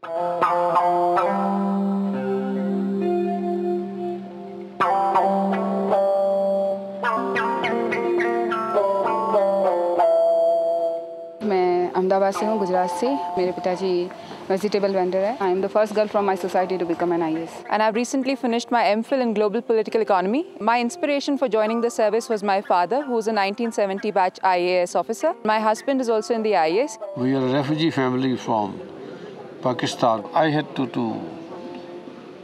मैं अहमदाबाद से हूँ, गुजरात से। मेरे पिताजी vegetable vendor है. I am the first girl from my society to become an IAS. And I've recently finished my MPhil in global political economy. My inspiration for joining the service was my father, who was a 1970 batch IAS officer. My husband is also in the IAS. We are a refugee family from Pakistan. I had to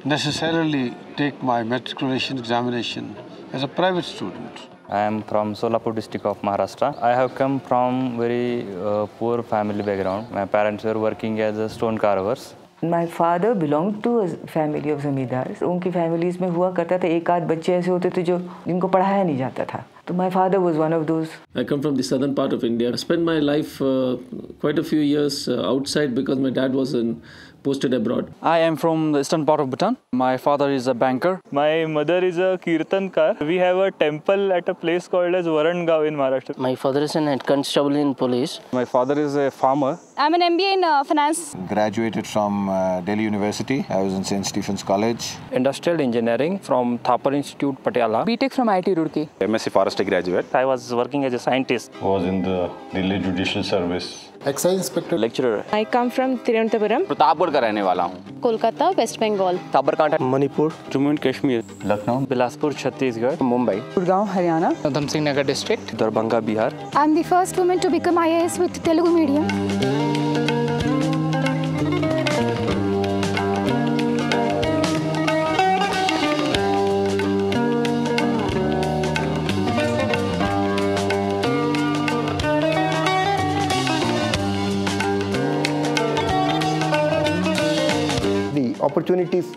necessarily take my matriculation examination as a private student. I am from Solapur district of Maharashtra. I have come from very poor family background. My parents were working as a stone carvers. My father belonged to a family of zamindars. उनकी families में हुआ करता था एक आध बच्चे ऐसे होते थे जो जिनको पढ़ाया नहीं जाता था. So my father was one of those. I come from the southern part of India. I spent my life quite a few years outside because my dad was posted abroad. I am from the eastern part of Bhutan. My father is a banker. My mother is a kirtankar. We have a temple at a place called as Varangao in Maharashtra. My father is an head constable in police. My father is a farmer. I'm an MBA in finance. Graduated from Delhi University. I was in St. Stephen's College. Industrial engineering from Thapar Institute, Patiala. BTech from IIT Roorkee. MSc Forestry graduate. I was working as a scientist. Was in the Delhi Judicial Service. Excise Inspector. Lecturer. I come from Tirunelveli. Pratapgarh का रहने वाला हूँ. Kolkata, West Bengal. Sabarkantha. Manipur. Jammu and Kashmir. Lucknow. Bilaspur, Chhattisgarh. Mumbai. Gurgaon, Haryana. Udham Singh Nagar district. Darbhanga, Bihar. I'm the first woman to become IAS with Telugu medium. Opportunities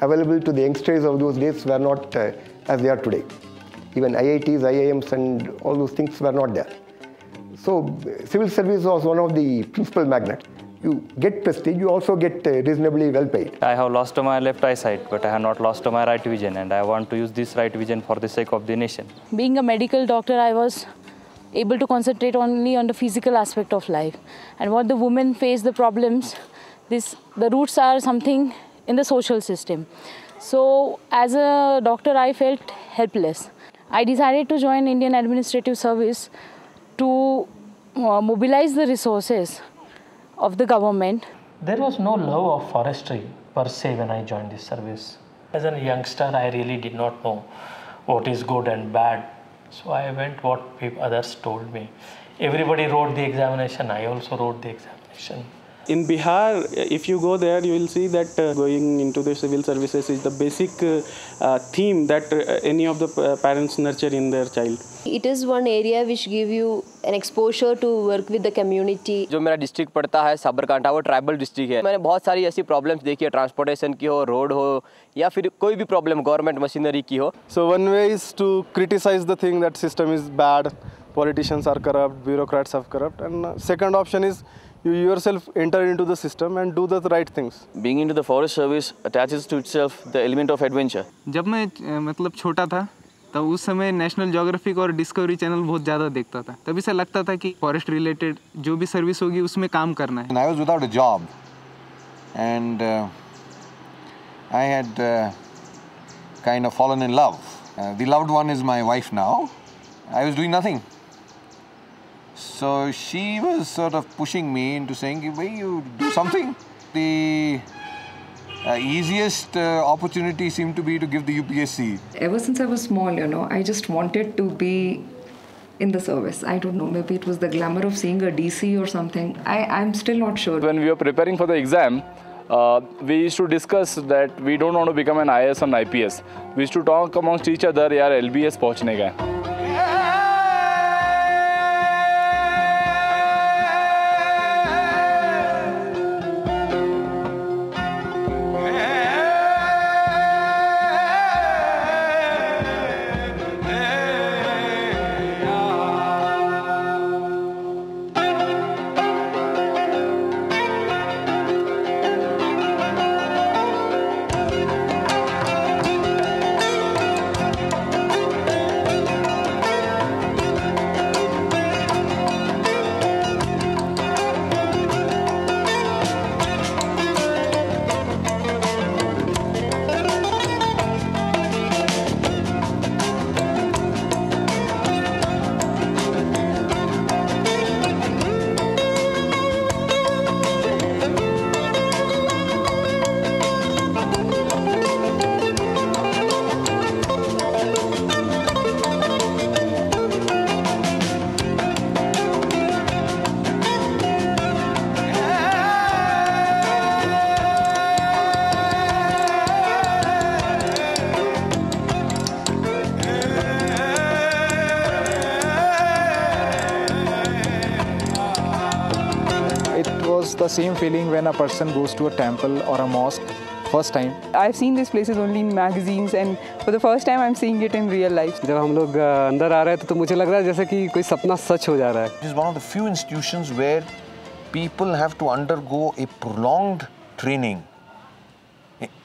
available to the youngsters of those days were not as they are today. Even IITs, IIMs and all those things were not there. So civil service was one of the principal magnets. You get prestige, you also get reasonably well paid. I have lost my left eyesight, but I have not lost my right vision, and I want to use this right vision for the sake of the nation. Being a medical doctor, I was able to concentrate only on the physical aspect of life. And what the women face, the problems, the roots are something in the social system. So as a doctor, I felt helpless. I decided to join Indian Administrative Service to mobilize the resources of the government. There was no love of forestry per se when I joined this service. As a youngster, I really did not know what is good and bad. So I went what others told me. Everybody wrote the examination. I also wrote the examination. In Bihar, if you go there, you will see that going into the civil services is the basic theme that any of the parents nurture in their child. It is one area which give you an exposure to work with the community. जो मेरा district पड़ता है साबरकांठा, वो tribal district है. मैंने बहुत सारी ऐसी प्रॉब्लम्स देखी है, ट्रांसपोर्टेशन की हो, रोड हो, या फिर कोई भी प्रॉब्लम गवर्नमेंट मशीनरी की हो. So one way is to criticize the thing that system is bad, politicians are corrupt, bureaucrats are corrupt, and second option is you yourself enter into the system and do the right things. Being into the forest service attaches to itself the element of adventure. जब मैं मतलब छोटा था तब उस समय national geographic और discovery channel बहुत ज़्यादा देखता था. तभी से लगता था कि फॉरेस्ट रिलेटेड जो भी सर्विस होगी उसमें काम करना है. I was without a job and I had kind of fallen in love. The loved one is my wife now. I was doing nothing. So she was sort of pushing me into saying, "Why you do something?" The easiest opportunity seemed to be to give the UPSC. Ever since I was small, I just wanted to be in the service. I don't know, maybe it was the glamour of seeing a DC or something. I'm still not sure. When we were preparing for the exam, we used to discuss that we don't want to become an IAS and IPS. We used to talk amongst each other, यार LBS पहुँचने का है. the same feeling when a person goes to a temple or a mosque first time. I've seen these places only in magazines, and for the first time I'm seeing it in real life. जब हम लोग अंदर आ रहे हैं तो मुझे लग रहा है जैसे कि कोई सपना सच हो जा रहा है. It is one of the few institutions where people have to undergo a prolonged training,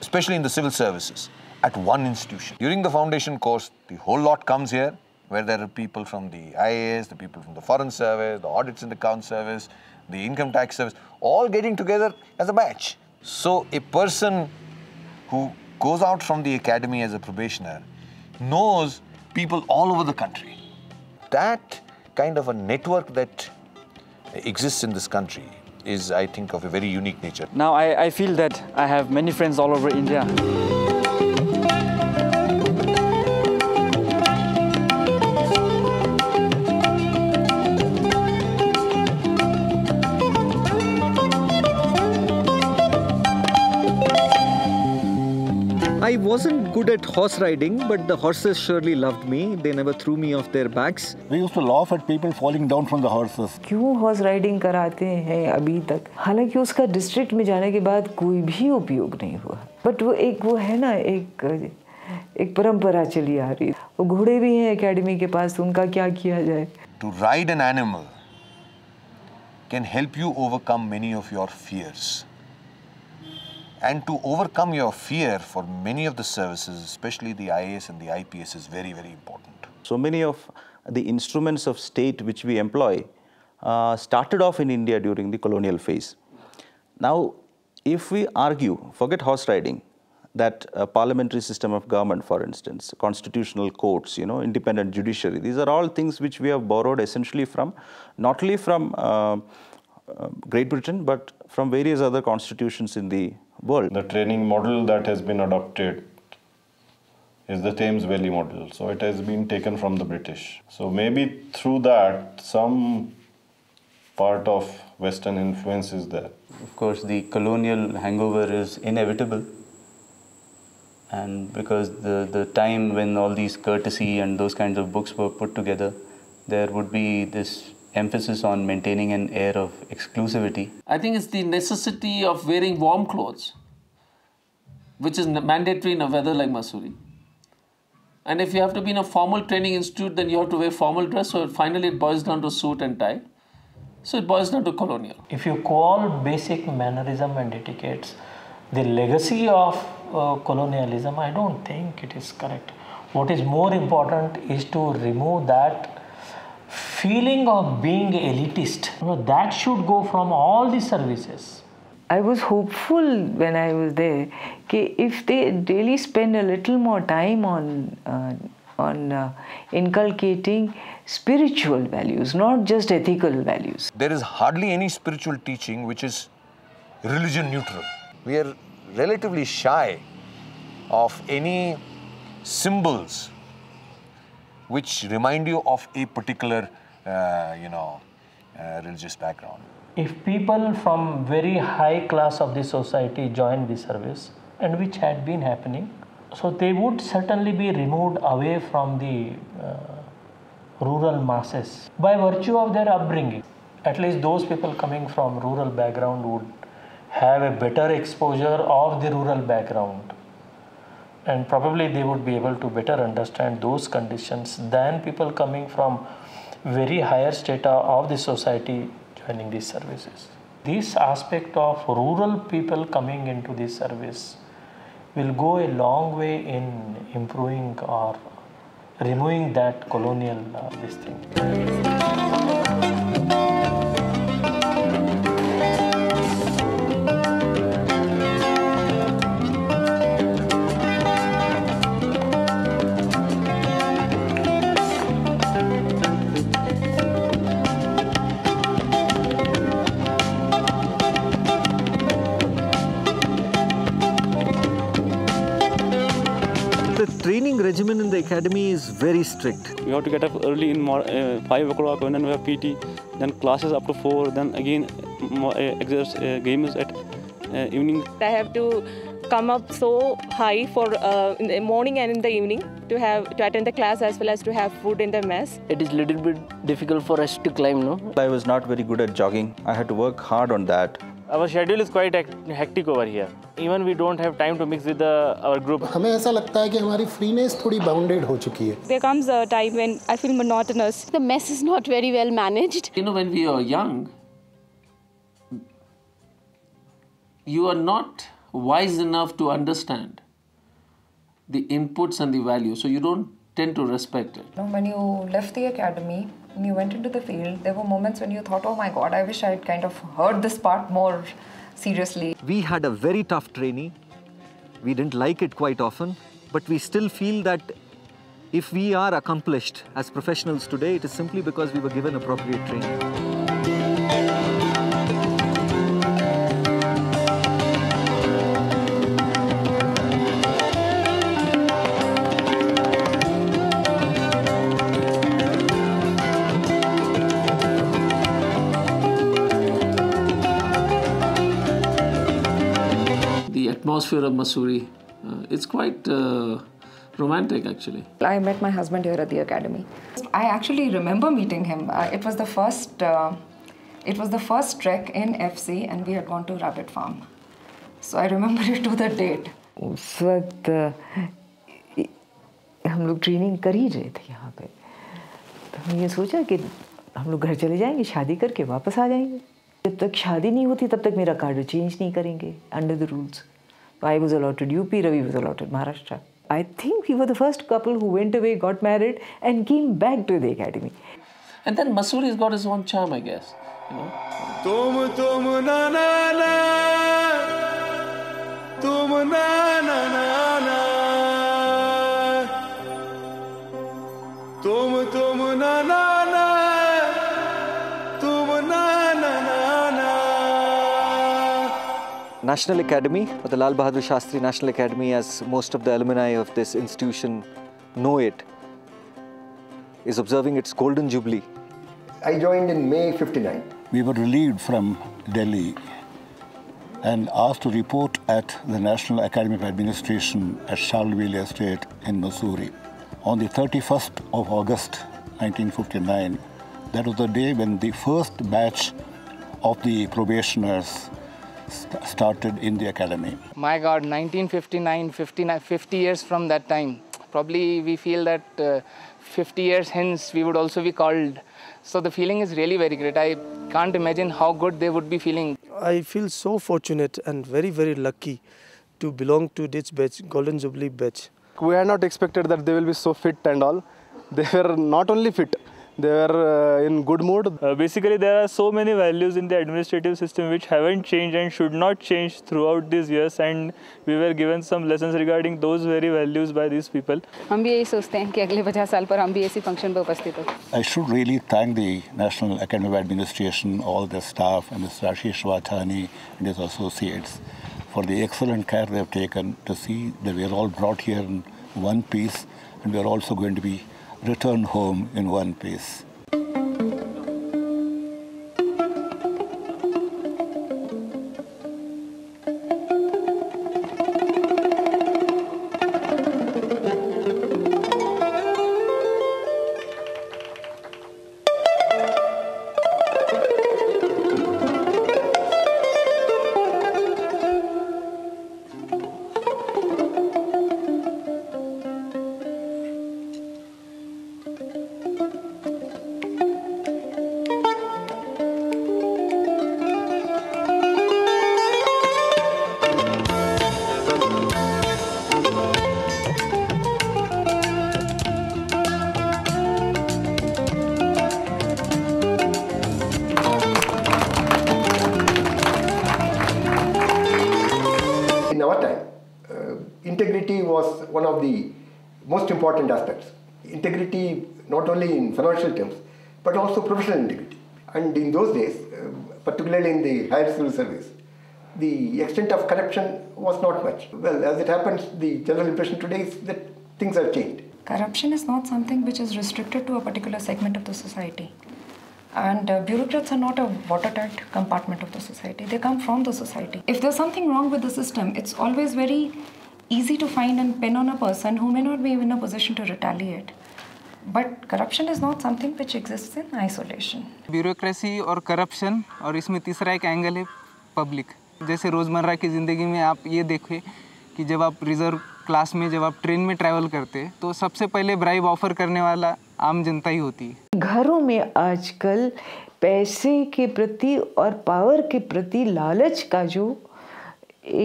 especially in the civil services, at one institution. During the foundation course, the whole lot comes here, where there are people from the IAS, the people from the Foreign Service, the Audits and Accounts Service, the Income Tax Service, all getting together as a batch. So a person who goes out from the academy as a probationer knows people all over the country. That kind of a network that exists in this country is, I think, of a very unique nature. Now I feel that I have many friends all over India. I wasn't good at horse riding, but the horses surely loved me. They never threw me off their backs. We used to laugh at people falling down from the horses. क्यों horse riding कराते हैं अभी तक? हालांकि उसका district में जाने के बाद कोई भी उपयोग नहीं हुआ. बट वो है ना एक परंपरा चली आ रही. वो घोड़े भी हैं एकेडमी के पास, उनका क्या किया जाए? To ride an animal can help you overcome many of your fears. And to overcome your fear for many of the services, especially the IAS and the IPS, is very, very important. So many of the instruments of state which we employ started off in India during the colonial phase. Now, if we argue, forget horse riding, that a parliamentary system of government, for instance, constitutional courts, independent judiciary, these are all things which we have borrowed essentially from, not only from Great Britain, but from various other constitutions in the world. The training model that has been adopted is the Thames Valley model. So it has been taken from the British. So maybe through that, some part of Western influence is there. Of course, the colonial hangover is inevitable. And because the time when all these courtesy and those kinds of books were put together, there would be this emphasis on maintaining an air of exclusivity. I think it's the necessity of wearing warm clothes, which is mandatory in a weather like Mussoorie. And if you have to be in a formal training institute, then you have to wear formal dress, so finally it boils down to suit and tie. So it boils down to colonial. If you call basic mannerism and etiquettes the legacy of colonialism, I don't think it is correct. What is more important is to remove that feeling of being elitist. That should go from all the services. I was hopeful when I was there that if they really spend a little more time on inculcating spiritual values, not just ethical values. There is hardly any spiritual teaching which is religion neutral. We are relatively shy of any symbols which remind you of a particular, religious background. If people from very high class of the society join the service, and which had been happening, so they would certainly be removed away from the rural masses by virtue of their upbringing. At least those people coming from rural background would have a better exposure of the rural background. And probably they would be able to better understand those conditions than people coming from very higher strata of the society joining these services. This aspect of rural people coming into this service will go a long way in improving or removing that colonial this thing. Training regimen in the academy is very strict. We have to get up early in 5 o'clock, and then we have PT, then classes up to 4, then again games at evening. I have to come up so high for in the morning and in the evening to attend the class as well as to have food in the mess. It is a little bit difficult for us to climb, no? I was not very good at jogging. I had to work hard on that. Our schedule is quite hectic over here. Even we don't have time to mix with our group. हमें ऐसा लगता है कि हमारी freeness थोड़ी bounded हो चुकी है. There comes a time when I feel monotonous. The mess is not very well managed. You know, when we are young, you are not wise enough to understand the inputs and the value, so you don't tend to respect it. When you left the academy, when you went into the field, there were moments when you thought, oh my God, I wish I had kind of heard this part more seriously. We had a very tough trainee. We didn't like it quite often, but we still feel that if we are accomplished as professionals today, it is simply because we were given appropriate training. Atmosphere of Mussoorie, it's quite romantic actually. I met my husband here at the academy. I actually remember meeting him. It was the first trek in FC, and we had gone to Rabbit Farm. So I remember it to the date. उस वक्त हम लोग training कर ही रहे थे यहाँ पे, तो हमने ये सोचा कि हम लोग घर चले जाएंगे, शादी करके वापस आ जाएंगे. जब तक शादी नहीं होती तब तक मेरा कार्ड चेंज नहीं करेंगे under the rules. I was allotted UP, Ravi was allotted Maharashtra. I think we were the first couple who went away, got married, and came back to the academy. And then Mussoorie has got its own charm, I guess. You know. Tum na na na, tum na na na na, tum na na na, tum na na na na. National Academy, or the Lala Bahadur Shastri National Academy, as most of the alumni of this institution know it, is observing its Golden Jubilee. I joined in May '59. We were relieved from Delhi and asked to report at the National Academy of Administration at Charleville Estate in Mussoorie. On the 31st of August 1959, that was the day when the first batch of the probationers started in the academy. My God, 1959, 50 years from that time. Probably we feel that 50 years hence we would also be called. So the feeling is really very great. I can't imagine how good they would be feeling. I feel so fortunate and very, very lucky to belong to this batch, Golden Jubilee batch. We had not expected that they will be so fit and all. They were not only fit, they were in good mood. Basically, there are so many values in the administrative system which haven't changed and should not change throughout these years, and we were given some lessons regarding those very values by these people. हम भी यही सोचते हैं कि अगले 50 साल पर हम भी ऐसी फंक्शन पर उपस्थित हो. I should really thank the National Academy of Administration, all the staff, and Mr. Ashish Vathani and his associates for the excellent care they have taken to see that we are all brought here in one piece, and we are also going to be returned home in one piece. In our time, integrity was one of the most important aspects. Integrity not only in financial terms, but also professional integrity. And in those days, particularly in the higher civil service, the extent of corruption was not much. Well, as it happens, the general impression today is that things have changed. Corruption is not something which is restricted to a particular segment of the society. And bureaucrats are not a watertight compartment of the society. They come from the society. If there's something wrong with the system, it's always very easy to find and pin on a person who may not be in a position to retaliate. But corruption is not something which exists in isolation. Bureaucracy और corruption, और इसमें तीसरा एक angle है public. जैसे रोज़मर्रा की ज़िंदगी में आप ये देखिए कि जब आप रिज़र्व क्लास में जब आप ट्रेन में ट्रैवल करते हैं तो सबसे पहले ब्राइब ऑफ़र करने वाला आम जनता ही होती है। घरों में आजकल पैसे के प्रति और पावर के प्रति लालच का जो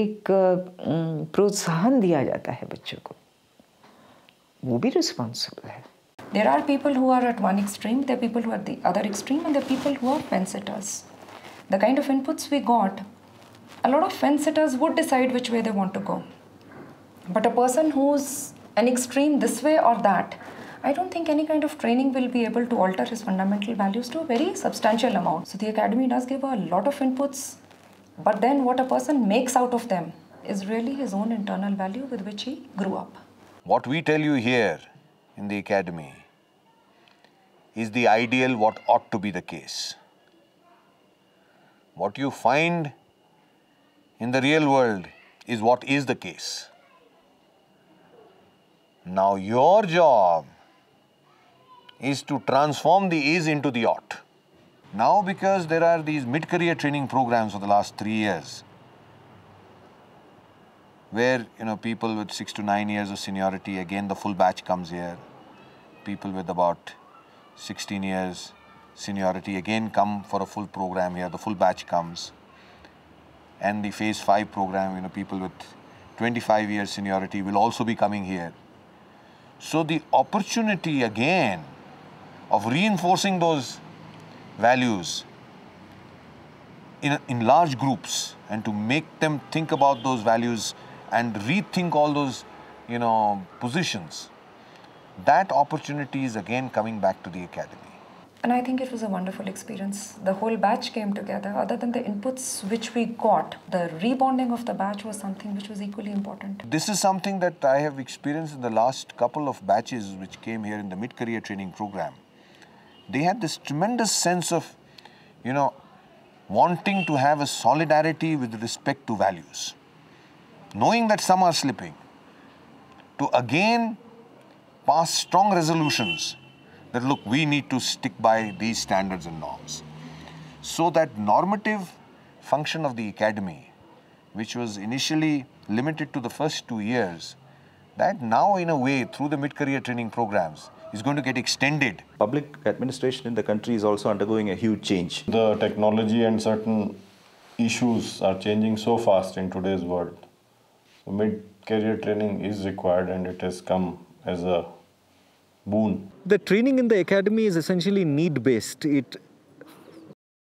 एक प्रोत्साहन दिया जाता है बच्चों को, वो भी रिस्पॉन्सिबल है। There are people who are at one extreme, there are people who are at the other extreme, and there are people who are fence-sitters. The kind of inputs we got, a lot of fence-sitters would decide which way they want to go. But a person who's an extreme this way or that, I don't think any kind of training will be able to alter his fundamental values to a very substantial amount. So the academy does give a lot of inputs, but then what a person makes out of them is really his own internal value with which he grew up. What we tell you here in the academy is the ideal what ought to be the case. What you find in the real world is what is the case. Now your job is to transform the is into the ought. Now because there are these mid-career training programs for the last 3 years, where people with 6 to 9 years of seniority, again the full batch comes here. People with about 16 years seniority again come for a full program here, the full batch comes. And the phase 5 program, people with 25 years seniority will also be coming here. So the opportunity again of reinforcing those values in large groups and to make them think about those values and rethink all those, positions, that opportunity is again coming back to the academy. And I think it was a wonderful experience. The whole batch came together. Other than the inputs which we got, the rebonding of the batch was something which was equally important. This is something that I have experienced in the last couple of batches which came here in the mid-career training program. They had this tremendous sense of, wanting to have a solidarity with respect to values. Knowing that some are slipping, to again pass strong resolutions that look, we need to stick by these standards and norms. So that normative function of the academy, which was initially limited to the first 2 years, that now in a way through the mid-career training programs is going to get extended. Public administration in the country is also undergoing a huge change. The technology and certain issues are changing so fast in today's world. So mid-career training is required and it has come as a boon. The training in the academy is essentially need-based. It